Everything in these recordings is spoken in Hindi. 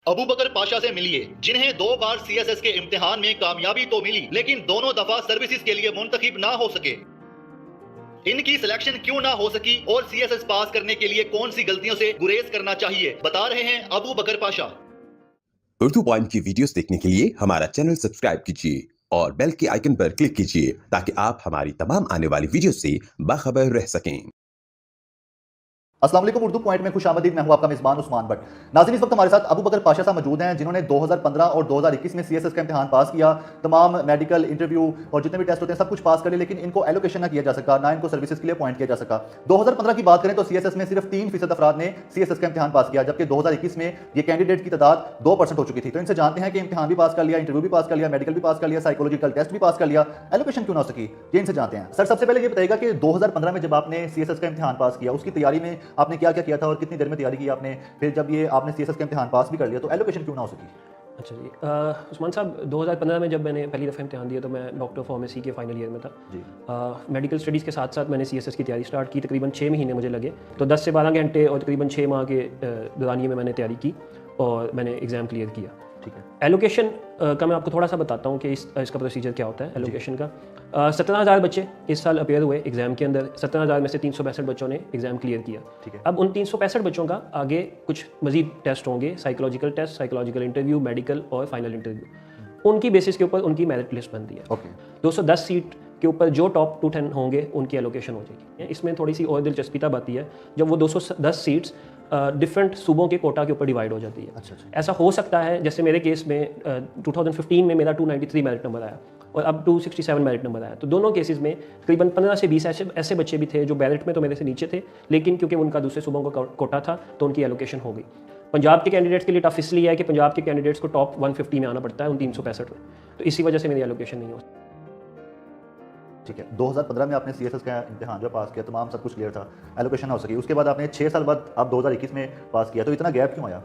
अबू बकर पाशा से मिलिए, जिन्हें 2 बार CSS के इम्तिहान में कामयाबी तो मिली लेकिन दोनों दफा सर्विसेज के लिए मुंतखब ना हो सके। इनकी सिलेक्शन क्यों ना हो सकी और CSS पास करने के लिए कौन सी गलतियों से गुरेज करना चाहिए, बता रहे हैं अबू बकर पाशा। उर्दू पॉइंट की वीडियोस देखने के लिए हमारा चैनल सब्सक्राइब कीजिए और बेल के आइकन पर क्लिक कीजिए ताकि आप हमारी तमाम आने वाली वीडियो से बाखबर रह सकें। अस्सलाम वालेकुम, उर्दू पॉइंट में खुशामदीद। मैं हूं आपका मेज़बान उस्मान भट्ट। नाज़रीन, इस वक्त हमारे साथ अबू बकर पाशा साहब मौजूद हैं, जिन्होंने 2015 और 2021 में CSS का इम्तिहान पास किया। तमाम मेडिकल इंटरव्यू और जितने भी टेस्ट होते हैं सब कुछ पास कर लिए, लेकिन इनको एलोकेशन ना किया जा सका, ना इनको सर्विसेज के लिए अपॉइंट किया जा सका। 2015 की बात करें तो CSS में सिर्फ 3% अफराद ने CSS का इम्तिहान पास किया, जबकि 2021 में ये कैंडिडेट की तादाद 2% हो चुकी थी। तो इनसे जानते हैं कि इम्तिहान भी पास कर लिया, इंटरव्यू भी पास कर लिया, मेडिकल भी पास कर लिया, साइकोलॉजिकल टेस्ट भी पास कर लिया, एलोकेशन क्यों ना हो सकी, ये इनसे जानते हैं। सर, सबसे पहले ये बताइएगा कि 2015 में जब आपने CSS का इम्तिहान पास किया, उसकी तैयारी में आपने क्या क्या किया था और कितनी देर में तैयारी की आपने? फिर जब ये आपने CSS का इम्तिहान पास भी कर लिया तो एलोकेशन क्यों ना हो सकी? अच्छा जी, उस्मान साहब, 2015 में जब मैंने पहली दफ़ा इम्तिहान दिया तो मैं डॉक्टर फार्मेसी के फाइनल ईयर में था जी। मेडिकल स्टडीज़ के साथ साथ मैंने CSS की तैयारी स्टार्ट की। तकरीबन 6 महीने मुझे लगे, तो 10 से 12 घंटे और तकरीबन 6 माह के दौरानिए में मैंने तैयारी की और मैंने एग्ज़ाम क्लियर किया। ठीक है। एलोकेशन का मैं आपको थोड़ा सा बताता हूँ कि इसका प्रोसीजर क्या होता है एलोकेशन का। 17,000 बच्चे इस साल अपेयर हुए एग्ज़ाम के अंदर। 17,000 में से 365 बच्चों ने एग्ज़ाम क्लियर किया। ठीक है। अब उन 365 बच्चों का आगे कुछ मजीद टेस्ट होंगे, psychological test, psychological interview, medical और फाइनल इंटरव्यू। उनकी बेसिस के ऊपर उनकी मेरिट लिस्ट बनती है। ओके। 210 सीट के ऊपर जो टॉप 210 होंगे उनकी एलोकेशन हो जाएगी। इसमें थोड़ी सी और दिलचस्पी तब आती है जब वो 210 सीट्स डिफरेंट सूबों के कोटा के ऊपर डिवाइड हो जाती है। अच्छा। ऐसा हो सकता है, जैसे मेरे केस में 2015 में मेरा 293 मेरिट नंबर आया और अब 267 मेरिट नंबर आया। तो दोनों केसेस में तकरीबन 15 से 20 ऐसे बच्चे भी थे जो मेरिट में तो मेरे से नीचे थे, लेकिन क्योंकि उनका दूसरे सूबों का कोटा था तो उनकी एलोकेशन हो गई। पंजाब के कैंडिडेट्स के लिए टफ इसलिए है कि पंजाब के कैंडिडेट्स को टॉप 150 में आना पड़ता है उन 365 में, तो इसी वजह से मेरी एलोकेशन नहीं हो। ठीक है। 2015 में आपने CSS का इम्तिहान जो पास किया, तमाम सब कुछ क्लियर था, एलोकेशन हो सकी। उसके बाद आपने 6 साल बाद आप 2021 में पास किया, तो इतना गैप क्यों आया?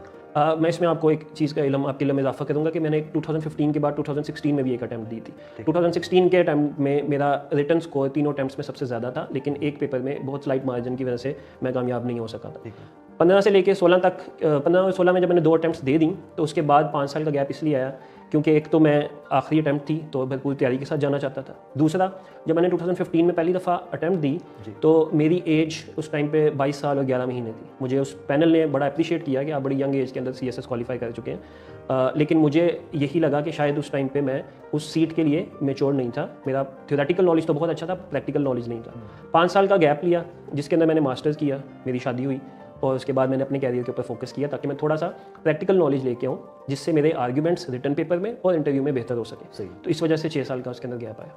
मैं इसमें आपको एक चीज़ का आपके इल्म में इजाफा करूँगा कि मैंने 2015 के बाद 2016 में भी एक अटैम्प्ट दी थी। 2016 के अटैम्प्ट में मेरा रिटर्न स्कोर तीनों अटैम्प्ट्स में सबसे ज़्यादा था, लेकिन एक पेपर में बहुत स्लाइट मार्जिन की वजह से मैं कामयाब नहीं हो सका था। 15 से लेकर 16 तक, 15 और 16 में जब मैंने 2 अटैम्प्ट्स दे दी तो उसके बाद 5 साल का गैप इसलिए आया क्योंकि एक तो मैं आखिरी अटैम्प्ट थी तो भरपूर तैयारी के साथ जाना चाहता था। दूसरा, जब मैंने 2015 में पहली दफ़ा अटैम्प्ट दी तो मेरी एज उस टाइम पे 22 साल और 11 महीने थी। मुझे उस पैनल ने बड़ा अप्रिशिएट किया कि आप बड़ी यंग एज के अंदर CSS क्वालिफाई कर चुके हैं, लेकिन मुझे यही लगा कि शायद उस टाइम पे मैं उस सीट के लिए मेच्योर नहीं था। मेरा थ्योरेटिकल नॉलेज तो बहुत अच्छा था, प्रैक्टिकल नॉलेज नहीं था। 5 साल का गैप लिया जिसके अंदर मैंने मास्टर्स किया, मेरी शादी हुई और उसके बाद मैंने अपने कैरियर के ऊपर फोकस किया ताकि मैं थोड़ा सा प्रैक्टिकल नॉलेज लेके आऊँ जिससे मेरे आर्ग्यूमेंट्स रिटर्न पेपर में और इंटरव्यू में बेहतर हो सके। सही। तो इस वजह से 6 साल का उसके अंदर गैप आया।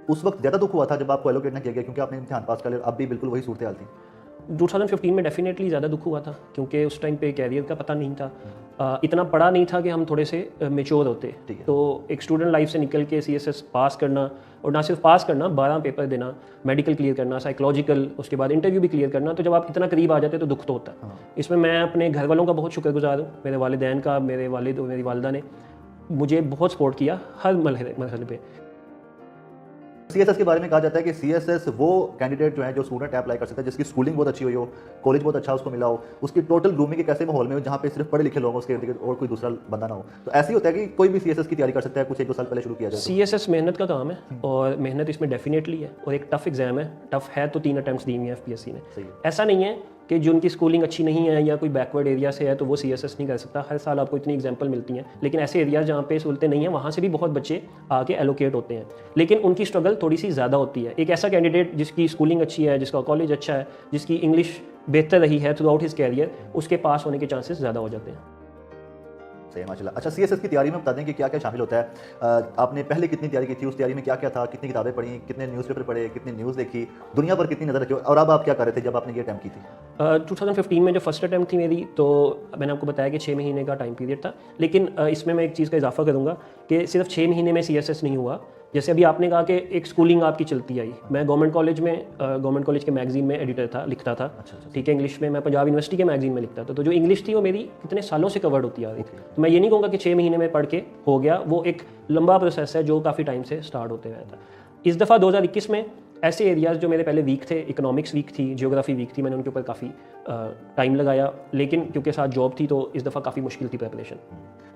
उस वक्त ज़्यादा दुख हुआ था जब आपको एलोकेट ना किया गया क्योंकि आपने इम्तिहान पास कर लिया, अब भी बिल्कुल वही सूरत हाल थी? 2015 में डेफिनेटली ज़्यादा दुख हुआ था क्योंकि उस टाइम पे कैरियर का पता नहीं था, इतना पढ़ा नहीं था कि हम थोड़े से मेच्योर होते। तो एक स्टूडेंट लाइफ से निकल के CSS पास करना, और ना सिर्फ पास करना, 12 पेपर देना, मेडिकल क्लियर करना, साइकोलॉजिकल, उसके बाद इंटरव्यू भी क्लियर करना, तो जब आप इतना करीब आ जाते तो दुख तो होता है। इसमें मैं अपने घर वालों का बहुत शुक्रगुजार हूँ, मेरे वालिदैन का, मेरे वालिद और मेरी वालिदा ने मुझे बहुत सपोर्ट किया हर मरहले पे। CSS के बारे में कहा जाता है कि CSS वो कैंडिडेट जो है जो स्टूडेंट अप्लाई कर सकता है जिसकी स्कूलिंग बहुत अच्छी हुई हो, कॉलेज बहुत अच्छा उसको मिला हो, उसकी टोटल ग्रूमिंग एक ऐसे माहौल में हो जहाँ पे सिर्फ पढ़े लिखे लोग हो, उसके इर्द गिर्द और कोई दूसरा बंदा ना हो। तो ऐसे ही होता है कि कोई भी CSS की तैयारी कर सकता है, कुछ 1-2 साल पहले शुरू किया जाए। CSS मेहनत का काम है और मेहनत इसमें डेफिनेटली है, और एक टफ एग्जाम है। टफ है तो 3 अटैम्प्ट्स दिए हैं FPSC ने। ऐसा नहीं है कि जो उनकी स्कूलिंग अच्छी नहीं है या कोई बैकवर्ड एरिया से है तो वो CSS नहीं कर सकता। हर साल आपको इतनी एग्जांपल मिलती हैं, लेकिन ऐसे एरियाज जहाँ पे सहूलतें नहीं हैं वहाँ से भी बहुत बच्चे आके एलोकेट होते हैं, लेकिन उनकी स्ट्रगल थोड़ी सी ज़्यादा होती है। एक ऐसा कैंडिडेट जिसकी स्कूलिंग अच्छी है, जिसका कॉलेज अच्छा है, जिसकी इंग्लिश बेहतर रही है थ्रू आउट हिज कैरियर, उसके पास होने के चांसेस ज़्यादा हो जाते हैं। सही है, माशाल्लाह। अच्छा, CSS की तैयारी में बता दें कि क्या क्या शामिल होता है। आपने पहले कितनी तैयारी की थी, उस तैयारी में क्या क्या था, कितनी किताबें पढ़ी, कितने न्यूज़पेपर पढ़े, कितनी न्यूज़ देखी, दुनिया पर कितनी नज़र रखी, और अब आप क्या कर रहे थे जब आपने ये अटैम्प्ट की थी? 2015 में जो फर्स्ट अटैम्प्ट थी मेरी, तो मैंने आपको बताया कि 6 महीने का टाइम पीरियड था, लेकिन इसमें मैं एक चीज़ का इजाफा करूँगा कि सिर्फ 6 महीने में CSS नहीं हुआ। जैसे अभी आपने कहा कि एक स्कूलिंग आपकी चलती आई, मैं गवर्नमेंट कॉलेज के मैगजीन में एडिटर था, लिखता था। ठीक है, इंग्लिश में मैं पंजाब यूनिवर्सिटी के मैगजीन में लिखता था, तो जो इंग्लिश थी वो मेरी कितने सालों से कवर्ड होती आ रही थी। तो मैं ये नहीं कहूँगा कि 6 महीने में पढ़ के हो गया, वो एक लंबा प्रोसेस है जो काफ़ी टाइम से स्टार्ट होते रहता है। इस दफ़ा 2021 में ऐसे एरियाज़ जो मेरे पहले वीक थे, इकोनॉमिक्स वीक थी, जियोग्राफी वीक थी, मैंने उनके ऊपर काफ़ी टाइम लगाया, लेकिन क्योंकि साथ जॉब थी तो इस दफ़ा काफ़ी मुश्किल थी प्रिपरेशन।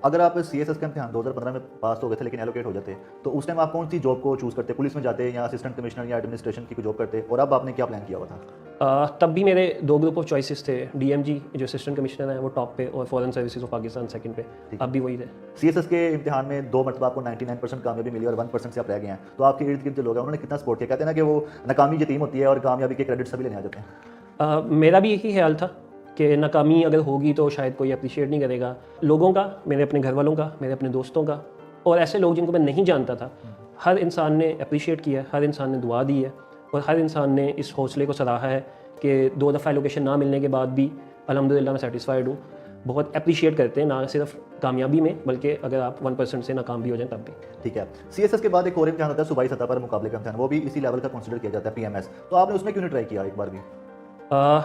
अगर आप CSS का इम्तिहान 2015 में पास हो गए थे लेकिन एलोकेट हो जाते, तो उस टाइम आप कौन सी जॉब को चूज़ करते? पुलिस में जाते या असिस्टेंट कमिश्नर या एडमिनिस्ट्रेशन की कोई जॉब करते? और अब आपने क्या प्लान किया हुआ था? तब भी मेरे 2 ग्रुप ऑफ चॉइसेस थे। DMG जो असिस्टेंट कमिश्नर है वो टॉप पे, और foreign services of Pakistan second पे। अब भी वही थे। CSS के इम्तिहान में 2 मरतबा आपको 99% कामयाबी मिली और 1% से आप रह गए हैं, तो आपके इर्द गिर्द जो लोग हैं उन्होंने कितना सपोर्ट किया? कहते हैं ना कि वो नाकामी यतीम होती है और कामयाबी के क्रेडिट सभी लेने आ जाते हैं। मेरा भी यही ख्याल था कि नाकामी अगर होगी तो शायद कोई अप्रिशिएट नहीं करेगा। लोगों का, मेरे अपने घर वालों का, मेरे अपने दोस्तों का, और ऐसे लोग जिनको मैं नहीं जानता था, हर इंसान ने अप्रिशिएट किया, हर इंसान ने दुआ दी है, और हर इंसान ने इस हौसले को सराहा है कि 2 दफ़ा एलोकेशन ना मिलने के बाद भी अल्हम्दुलिल्लाह मैं सेटिस्फाइड हूँ। बहुत अप्रिशिएट करते हैं, ना सिर्फ कामयाबी में बल्कि अगर आप 1% से नाकाम भी हो जाए तब भी। ठीक है। CSS के बाद एक और इम्तिहान होता है सूबाई सतह पर मुकाबले का इम्तिहान, वो भी इसी लेवल का कंसिडर किया जाता है, PMS। तो आपने उसमें क्यों नहीं ट्राई किया एक बार भी?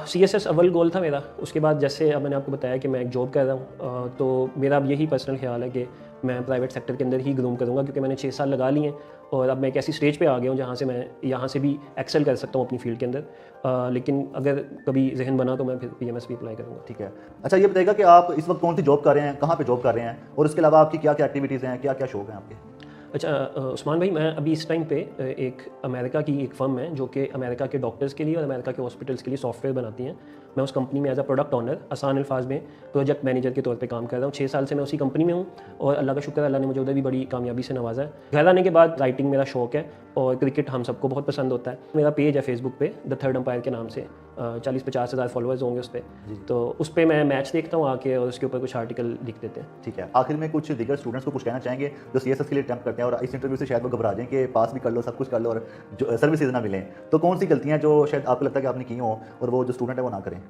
CSS अव्वल गोल था मेरा। उसके बाद जैसे अब मैंने आपको बताया कि मैं एक जॉब कर रहा हूँ, तो मेरा अब यही पर्सनल ख्याल है कि मैं प्राइवेट सेक्टर के अंदर ही ग्रूम करूँगा, क्योंकि मैंने 6 साल लगा लिए हैं और अब मैं एक ऐसी स्टेज पे आ गया हूँ जहाँ से मैं यहाँ से भी एक्सेल कर सकता हूँ अपनी फील्ड के अंदर। लेकिन अगर कभी जहन बना तो मैं फिर PMS भी अप्लाई करूँगा। ठीक है। अच्छा, ये बताइएगा कि आप इस वक्त कौन सी जॉब कर रहे हैं, कहाँ पे जॉब कर रहे हैं, और उसके अलावा आपकी क्या क्या एक्टिविटीज़ हैं, क्या क्या शौक हैं आपके? अच्छा उस्मान भाई, मैं अभी इस टाइम पे एक अमेरिका की एक फ़र्म है जो कि अमेरिका के डॉक्टर्स के लिए और अमेरिका के हॉस्पिटल्स के लिए सॉफ्टवेयर बनाती हैं। मैं उस कंपनी में एज अ प्रोडक्ट ऑनर, आसान अल्फाज में प्रोजेक्ट मैनेजर के तौर पे काम कर रहा हूँ। 6 साल से मैं उसी कंपनी में हूँ और अल्लाह का शुक्र, अल्लाह ने मुझे उधर भी बड़ी कामयाबी से नवाजा है। घर आने के बाद राइटिंग मेरा शौक है और क्रिकेट हम सबको बहुत पसंद होता है। मेरा पेज है फेसबुक पे द थर्ड अंपायर के नाम से, 40-50 हज़ार फॉलोअर्स होंगे उस पर। तो उस पर मैं मैच देखता हूँ आके और उसके ऊपर कुछ आर्टिकल लिख देते हैं। ठीक है। आखिर में कुछ दीगर स्टूडेंट्स को कुछ कहना चाहेंगे जो CSS के लिए अटैम्प्ट करते हैं और इस इंटरव्यू से शायद वो घबरा जाएं कि पास भी कर लो, सब कुछ कर लो और जो सर्विसेज ना मिलें, तो कौन सी गलतियाँ जो शायद आपको लगता है कि आपने की हों और वो जो स्टूडेंट है वो ना करें?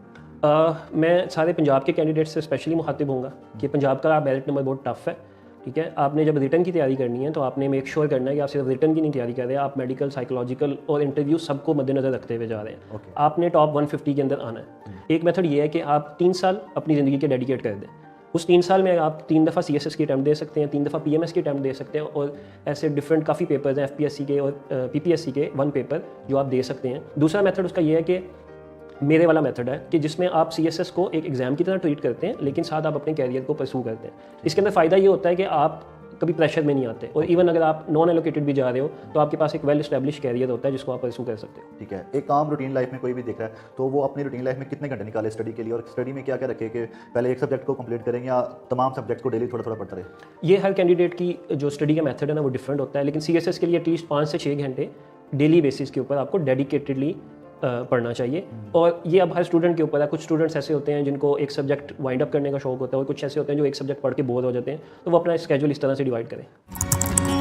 मैं सारे पंजाब के कैंडिडेट से स्पेशली मुखातिब होऊंगा कि पंजाब का मेरिट नंबर बहुत टफ है। ठीक है, आपने जब रिटर्न की तैयारी करनी है तो आपने मेक श्योर करना है कि आप सिर्फ रिटर्न की नहीं तैयारी कर रहे हैं, आप मेडिकल, साइकोलॉजिकल और इंटरव्यू सबको मद्देनजर रखते हुए जा रहे हैं। आपने टॉप 150 के अंदर आना है। एक मेथड ये है कि आप 3 साल अपनी ज़िंदगी के डेडिकेट कर दें। उस 3 साल में आप 3 दफ़ा CSS की अटैम्प्ट दे सकते हैं, 3 दफ़ा PMS की अटैम्प्ट दे सकते हैं, और ऐसे डिफरेंट काफ़ी पेपर्स हैं FPSC के और PPSC के 1 पेपर जो आप दे सकते हैं। दूसरा मेथड उसका ये है कि मेरे वाला मेथड है कि जिसमें आप CSS को एक एग्ज़ाम की तरह ट्रीट करते हैं, लेकिन साथ आप अपने कैरियर को परसू करते हैं। इसके अंदर फ़ायदा ये होता है कि आप कभी प्रेशर में नहीं आते, और इवन अगर आप नॉन एलोकेटेड भी जा रहे हो तो आपके पास एक वेल एस्टैब्लिश कैरियर होता है जिसको आप परसू कर सकते हो। ठीक है। एक काम रूटीन लाइफ में कोई भी देख रहा है तो वो अपनी रूटीन लाइफ में कितने घंटे निकाले स्टडी के लिए, और स्टडी में क्या क्या रखे कि पहले एक सब्जेक्ट को कंप्लीट करेंगे या तमाम सब्जेक्ट को डेली थोड़ा थोड़ा पढ़ता रहे? ये हर कैंडिडेट की जो स्टडी का मेथड है ना वो डिफरेंट होता है, लेकिन CSS के लिए एटलीस्ट 5 से 6 घंटे डेली बेसिस के ऊपर आपको डेडिकेटेडली पढ़ना चाहिए। और ये अब हर स्टूडेंट के ऊपर है। कुछ स्टूडेंट्स ऐसे होते हैं जिनको एक सब्जेक्ट वाइंड अप करने का शौक होता है, और कुछ ऐसे होते हैं जो एक सब्जेक्ट पढ़ के बोर हो जाते हैं, तो वो अपना स्केड्यूल इस तरह से डिवाइड करें।